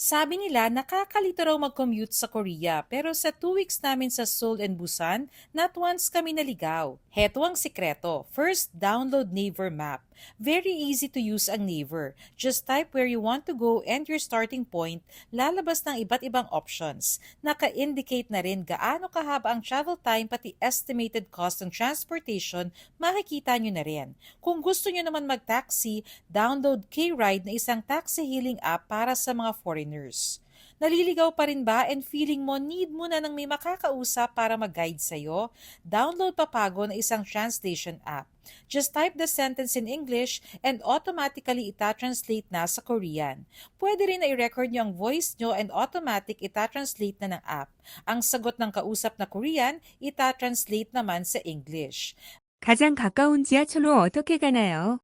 Sabi nila nakakalito raw mag-commute sa Korea pero sa 2 weeks namin sa Seoul and Busan, not once kami naligaw. Heto ang sikreto. First, download Naver Map. Very easy to use ang Naver. Just type where you want to go and your starting point, lalabas ng iba't ibang options. Naka-indicate na rin gaano kahaba ang travel time pati estimated cost ng transportation, makikita nyo na rin. Kung gusto nyo naman mag-taxi, download K-Ride na isang taxi hailing app para sa mga foreigners. Naliligaw pa rin ba and feeling mo need mo na ng may makakausap para mag-guide sa'yo? Download Papago na isang translation app. Just type the sentence in English and automatically ita-translate na sa Korean. Pwede rin na i-record nyo ang voice nyo and automatic ita-translate na ng app. Ang sagot ng kausap na Korean, ita-translate naman sa English. 가장 가까운 지하철로 어떻게 가나요?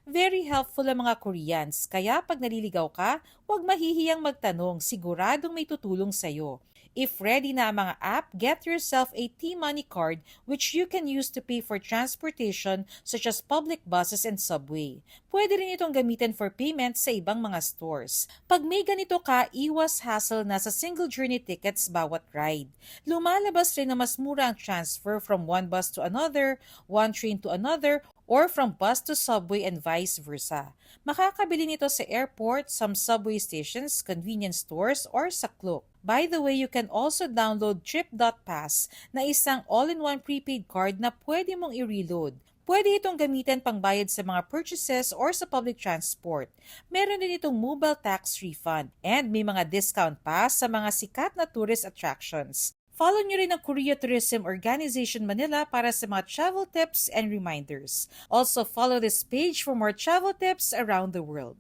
Very helpful ang mga Koreans, kaya pag naliligaw ka, huwag mahihiyang magtanong, siguradong may tutulong sa'yo. If ready na ang mga app, get yourself a T-Money card which you can use to pay for transportation such as public buses and subway. Pwede rin itong gamitin for payment sa ibang mga stores. Pag may ganito ka, iwas hassle na sa single journey tickets bawat ride. Lumalabas rin na mas mura ang transfer from one bus to another, one train to another, or from bus to subway and vice versa. Makakabili nito sa airport, some subway stations, convenience stores, or sa Klook. By the way, you can also download Trip.Pass na isang all-in-one prepaid card na pwede mong i-reload. Pwede itong gamitin pangbayad sa mga purchases or sa public transport. Meron din itong mobile tax refund and may mga discount pa sa mga sikat na tourist attractions. Follow nyo rin ang Korea Tourism Organization Manila para sa mga travel tips and reminders. Also follow this page for more travel tips around the world.